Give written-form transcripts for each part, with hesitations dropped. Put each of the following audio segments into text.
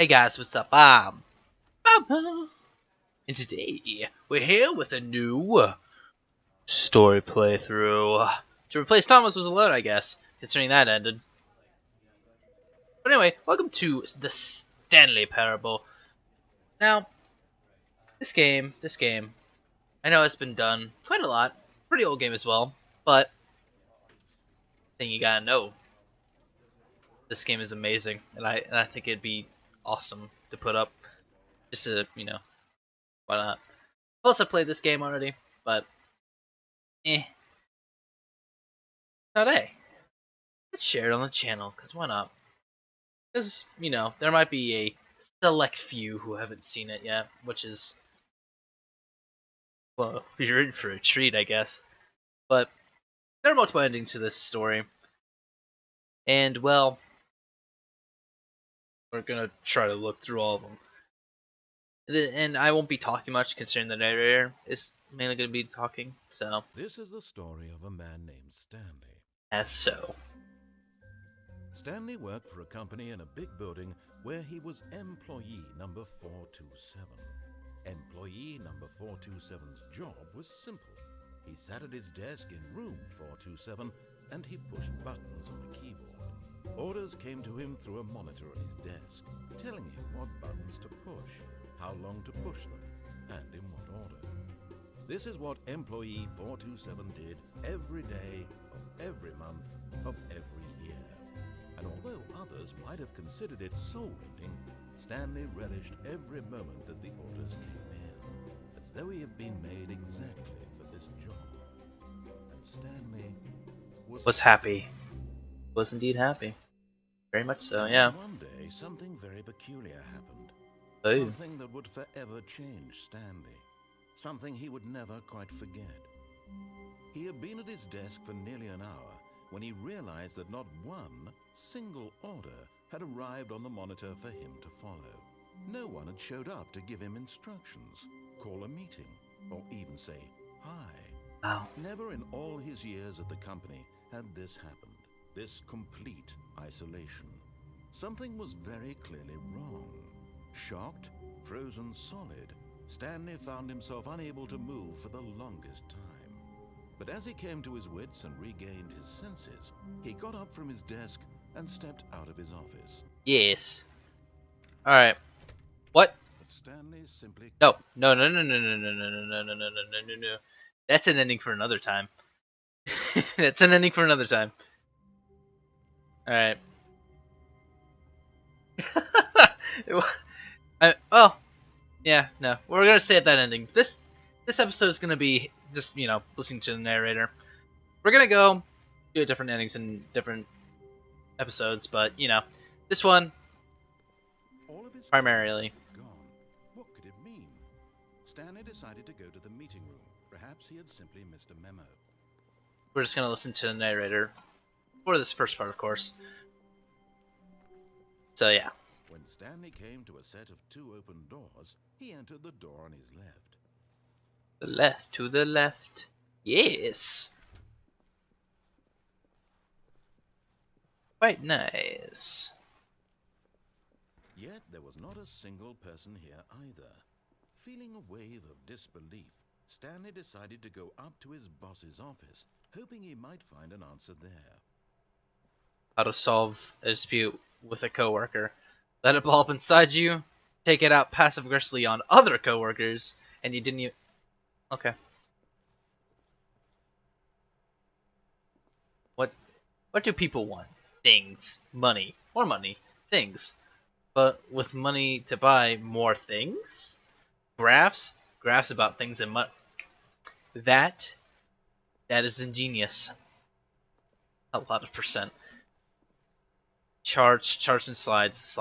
Hey guys, what's up? Baba. And today we're here with a new story playthrough to replace Thomas Was Alone, I guess, considering that ended. But anyway, welcome to the Stanley Parable. Now, this game, I know it's been done quite a lot. Pretty old game as well, but I think you gotta know this game is amazing, and I think it'd be awesome to put up just to why not? Plus, I played this game already, but today let's share it on the channel, because why not? Because, there might be a select few who haven't seen it yet, which is, well, you're in for a treat, I guess. But there are multiple endings to this story, and, well, we're gonna try to look through all of them. And I won't be talking much, considering the narrator is mainly gonna be talking, so. This is the story of a man named Stanley. As so. Stanley worked for a company in a big building where he was employee number 427. Employee number 427's job was simple. He sat at his desk in room 427 and he pushed buttons on a keyboard. Orders came to him through a monitor on his desk, telling him what buttons to push, how long to push them, and in what order. This is what employee 427 did every day of every month of every year. And although others might have considered it soul-rending, Stanley relished every moment that the orders came in, as though he had been made exactly for this job. And Stanley was happy. Was indeed happy. Very much so, yeah. One day, something very peculiar happened. Oh. Something that would forever change Stanley. Something he would never quite forget. He had been at his desk for nearly an hour when he realized that not one single order had arrived on the monitor for him to follow. No one had showed up to give him instructions, call a meeting, or even say hi. Wow. Never in all his years at the company had this happened. This complete isolation. Something was very clearly wrong. Shocked, frozen solid, Stanley found himself unable to move for the longest time. But as he came to his wits and regained his senses, he got up from his desk and stepped out of his office. Yes. Alright. What? But Stanley simply... No. No. That's an ending for another time. That's an ending for another time. Alright. Oh. Yeah, no. We're gonna save that ending. This episode is gonna be just, listening to the narrator. We're gonna go do different endings in different episodes, but, this one, all of his primarily. Gone. What could it mean? Stanley decided to go to the meeting room. Perhaps he had simply missed a memo. We're just gonna listen to the narrator for this first part, of course. So, yeah. When Stanley came to a set of two open doors, he entered the door on his left. The left, to the left. Yes. Quite nice. Yet there was not a single person here either. Feeling a wave of disbelief, Stanley decided to go up to his boss's office, hoping he might find an answer there. How to solve a dispute with a coworker. Let it ball up inside you, take it out passive-aggressively on other coworkers, and you didn't even... Okay. What do people want? Things. Money. More money. Things. But with money to buy more things? Graphs? Graphs about things and money. That is ingenious. A lot of percent. Charts and slides.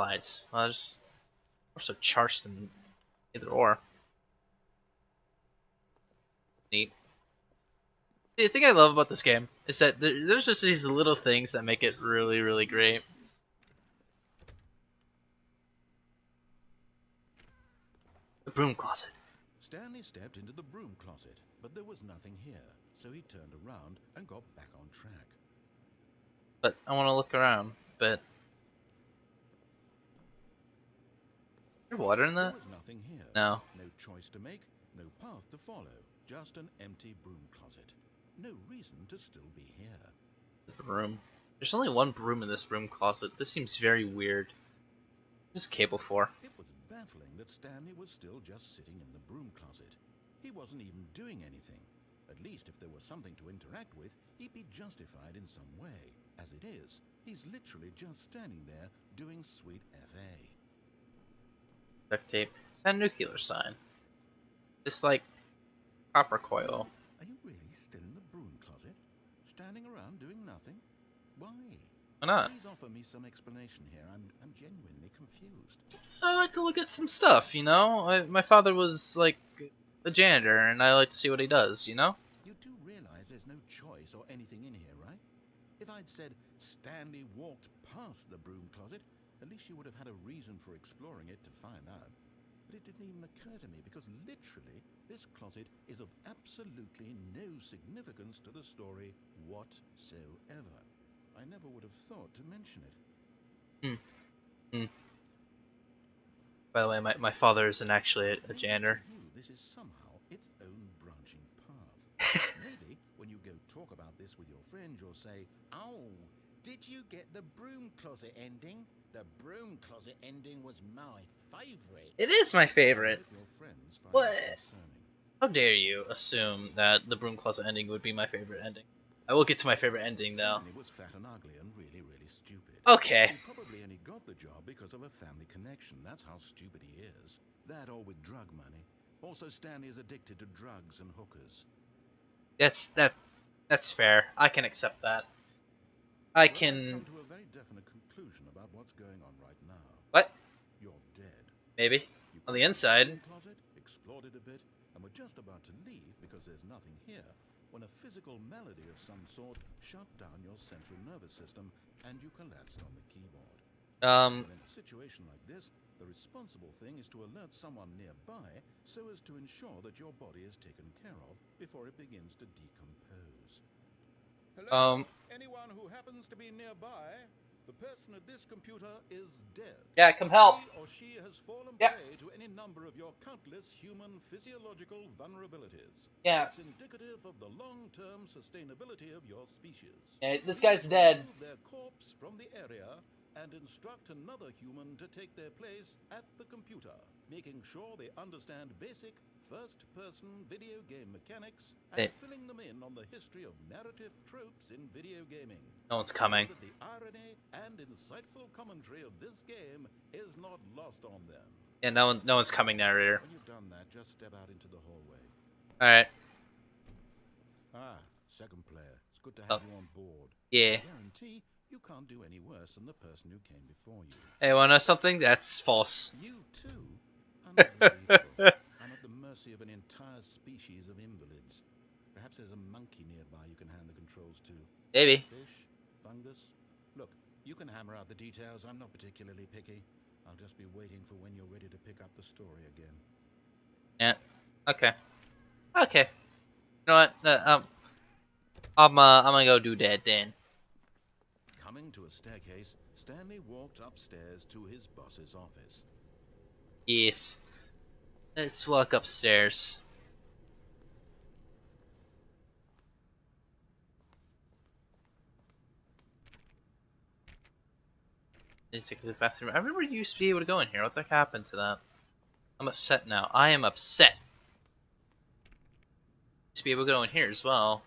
Well, there's more so charts than either or. Neat. The thing I love about this game is that there's just these little things that make it really, really great. The broom closet. Stanley stepped into the broom closet, but there was nothing here, so he turned around and got back on track. But I want to look around, but... Is there water in There that? was nothing here. No. No choice to make, no path to follow. Just an empty broom closet. No reason to still be here. Broom. There's only one broom in this broom closet. This seems very weird. This is cable for. It was baffling that Stanley was still just sitting in the broom closet. He wasn't even doing anything. At least if there was something to interact with, he'd be justified in some way. As it is, he's literally just standing there doing sweet FA. Duct tape. It's a nuclear sign. Just like copper coil. Are you really still in the broom closet? Standing around doing nothing? Why? Why not? Please offer me some explanation here. I'm genuinely confused. I like to look at some stuff, you know? My father was like a janitor, and I like to see what he does, you know? You do realize there's no choice or anything in here, right? If I'd said Stanley walked past the broom closet, at least you would have had a reason for exploring it to find out. But it didn't even occur to me because literally this closet is of absolutely no significance to the story whatsoever. I never would have thought to mention it. By the way, my father isn't actually a janitor. Maybe to you, this is somehow its own branching path. Maybe when you go talk about this with your friends, you'll say, "Oh, did you get the broom closet ending? The broom closet ending was my favorite." It is my favorite. Your friends find What? it concerning. How dare you assume that the broom closet ending would be my favorite ending? I will get to my favorite ending though. Stanley was fat and ugly and really, really stupid. Okay. He probably only got the job because of a family connection. That's how stupid he is. That or with drug money. Also, Stanley is addicted to drugs and hookers. That's fair. I can accept that. I Well, I've can. come to a very definite conclusion about what's going on right now. What? You're dead. Maybe. You On the got inside. into the closet, explored it a bit, and were just about to leave because there's nothing here when a physical malady of some sort shut down your central nervous system and you collapsed on the keyboard. And in a situation like this, the responsible thing is to alert someone nearby so as to ensure that your body is taken care of before it begins to decompose. Hello? Anyone who happens to be nearby? The person at this computer is dead. Yeah, come help. He or she has fallen Yeah. prey to any number of your countless human physiological vulnerabilities. Yeah. It's indicative of the long-term sustainability of your species. Yeah, this Please guy's dead. remove their corpse from the area and instruct another human to take their place at the computer, making sure they understand basic first-person video game mechanics and Hey. filling them in on the history of narrative tropes in video gaming. No one's coming. So that the irony and insightful commentary of this game is not lost on them. Yeah, no one's coming, narrator. When you've done that, just step out into the hallway. Alright. Ah, second player. It's good to have you on board. Yeah. I guarantee you can't do any worse than the person who came before you. Hey, wanna know something? That's false. You too? Unbelievable. I'm at the mercy of an entire species of invalids. Perhaps there's a monkey nearby you can hand the controls to. Maybe. Fish? Fungus? Look, you can hammer out the details. I'm not particularly picky. I'll just be waiting for when you're ready to pick up the story again. Yeah. Okay. Okay. You know what? I'm gonna go do that then. Coming to a staircase, Stanley walked upstairs to his boss's office. Yes. Let's walk upstairs. Need to go to the bathroom. I remember you used to be able to go in here. What the heck happened to that? I'm upset now. I am upset. To be able to go in here as well.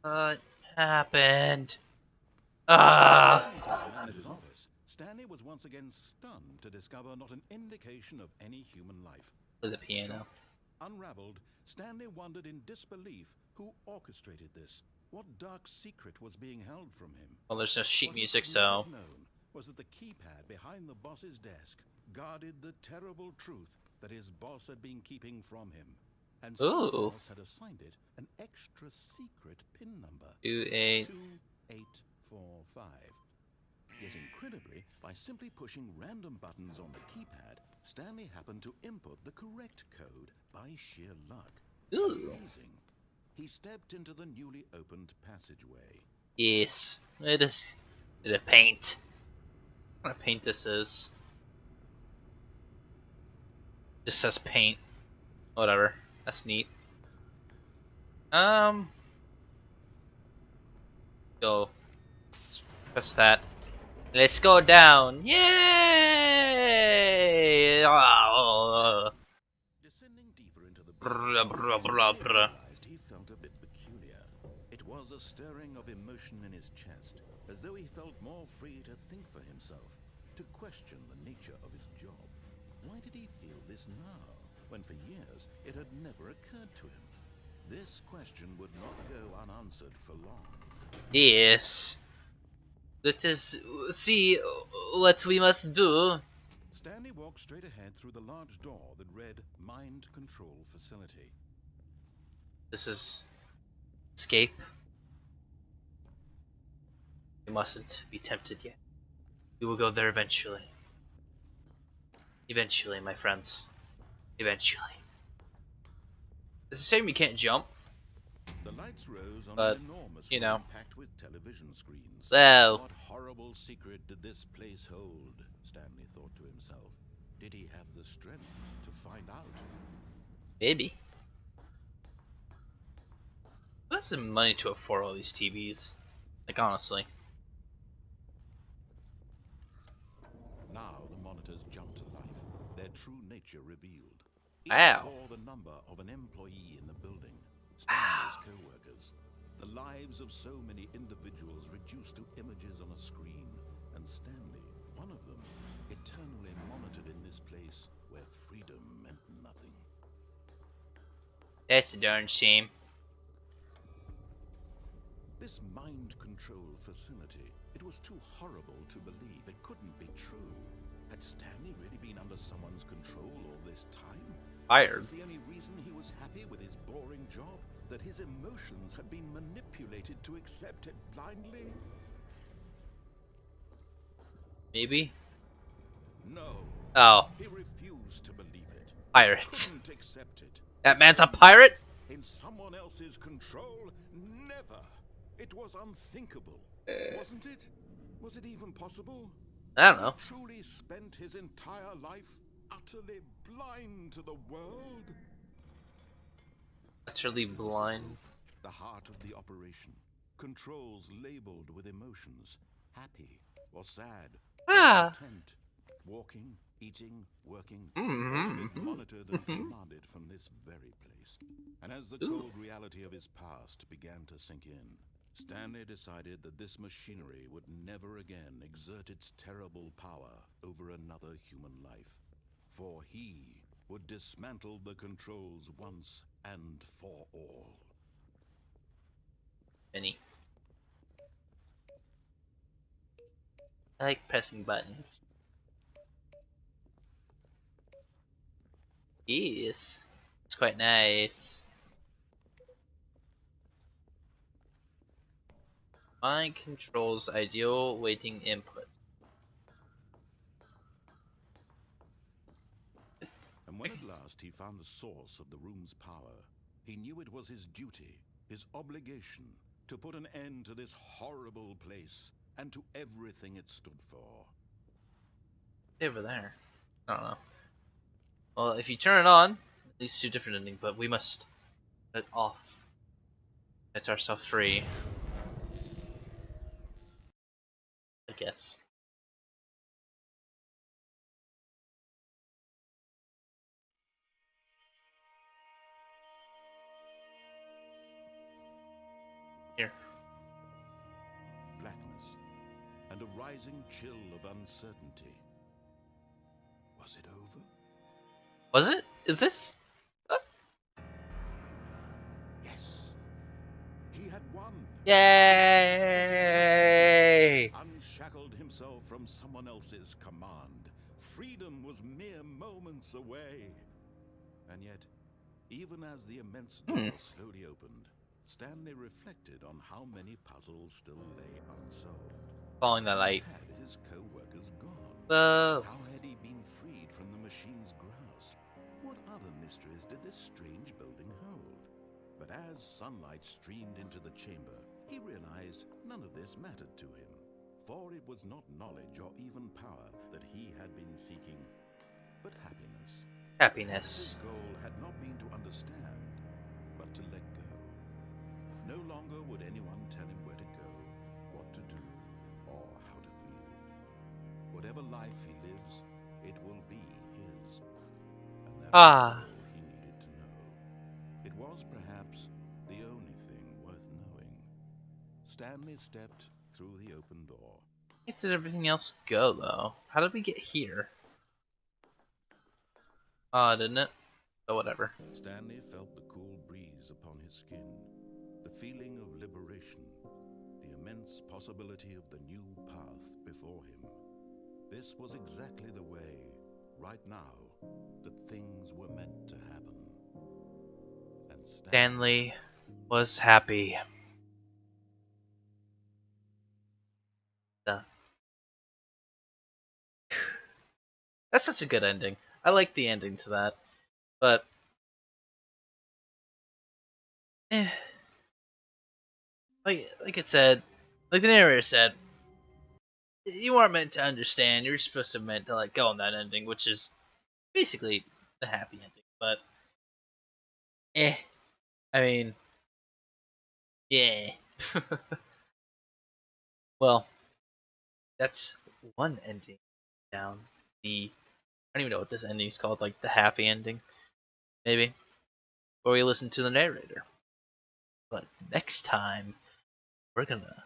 What happened? Ah! Returning to his manager's office, Stanley was once again stunned to discover not an indication of any human life. Play the piano. Shocked, unraveled, Stanley wondered in disbelief who orchestrated this. What dark secret was being held from him? Well, there's no sheet What he music, could so. not have known was that the keypad behind the boss's desk guarded the terrible truth that his boss had been keeping from him. And so the Ooh. boss had assigned it an extra secret PIN number. 2845. Yet incredibly, by simply pushing random buttons on the keypad, Stanley happened to input the correct code by sheer luck. Ooh. Amazing. He stepped into the newly opened passageway. Yes. It is. The paint. What kind of paint this is? Just says paint. Whatever. That's neat. Go. Let's press that. Let's go down. Yay! Descending deeper into the Brr, building, brr, brr, Stanley brr. realized he felt a bit peculiar. It was a stirring of emotion in his chest, as though he felt more free to think for himself, to question the nature of his job. Why did he feel this now, when for years it had never occurred to him? This question would not go unanswered for long. Yes. Let us see what we must do. Stanley walked straight ahead through the large door that read Mind Control Facility. This is escape. We mustn't be tempted yet. We will go there eventually. Eventually, my friends. Eventually. It's a shame you can't jump. The lights rose on But, an enormous you room know. packed with television screens. Well. What horrible secret did this place hold? Stanley thought to himself. Did he have the strength to find out? Maybe. Who has the money to afford all these TVs? Like, honestly. Now the monitors jumped to life, their true nature revealed. Each Wow. bore the number of an employee in the building, Stanley's co-workers. The lives of so many individuals reduced to images on a screen, and Stanley, one of them, eternally monitored in this place where freedom meant nothing. That's a darn shame. This mind control facility, it was too horrible to believe. It couldn't be true. Had Stanley really been under someone's control all this time? Fired. Was this the only reason he was happy with his boring job? That his emotions had been manipulated to accept it blindly? Maybe? No. Oh. He refused to believe it. Pirate. Couldn't accept it. That His man's a own pirate? life in someone else's control? Never. It was unthinkable. Wasn't it? Was it even possible? I don't know. He truly spent his entire life utterly blind to the world? Utterly blind. The heart of the operation. Controls labeled with emotions. Happy or sad Ah. or content. Walking, eating, working. Mm-hmm. All of it monitored and commanded from this very place. And as the cold reality of his past began to sink in, Stanley decided that this machinery would never again exert its terrible power over another human life. For he would dismantle the controls once and for all. Many. I like pressing buttons. Yes. It's quite nice. Mind controls ideal waiting input. And when at last he found the source of the room's power, he knew it was his duty, his obligation, to put an end to this horrible place and to everything it stood for. Over there. I don't know. Well, if you turn it on, at least two different endings, but we must set it off. Set ourselves free. I guess. Here. Blackness and a rising chill of uncertainty. Was it over? Was it? Is this? Yes. He had won. Yay! Unshackled himself from someone else's command. Freedom was mere moments away. And yet, even as the immense door slowly opened, Stanley reflected on how many puzzles still lay unsolved. Following the light. How had his co-workers gone? Whoa. How had he been freed from the machine's grasp? What other mysteries did this strange building hold? But as sunlight streamed into the chamber, he realized none of this mattered to him. For it was not knowledge or even power that he had been seeking, but happiness. happiness. His goal had not been to understand, but to let go. No longer would anyone tell him where to go, what to do, or how to feel. Whatever life he lives, it will be his. And that was all he needed to know. It was perhaps the only thing worth knowing. Stanley stepped through the open door. Where did everything else go, though? How did we get here? Didn't it? Oh, whatever. Stanley felt the cool breeze upon his skin, the feeling of liberation, the immense possibility of the new path before him. This was exactly the way, right now, that things were meant to happen. And Stanley was happy. That's such a good ending. I like the ending to that. But like it said, like the narrator said, you aren't meant to understand. You're supposed to meant to let go on that ending, which is basically the happy ending. But I mean, yeah. Well, that's one ending down the. I don't even know what this ending is called. Like the happy ending, maybe. Or we listen to the narrator. But next time, we're gonna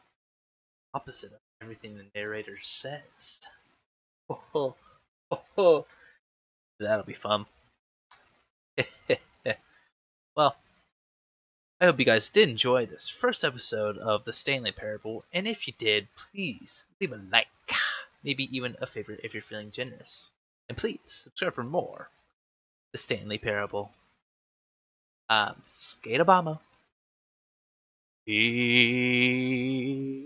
opposite of everything the narrator says. Oh, oh, oh. That'll be fun. Well, I hope you guys did enjoy this first episode of the Stanley Parable, and if you did, please leave a like, maybe even a favorite if you're feeling generous. And please subscribe for more. The Stanley Parable. Skate Obama. Peace.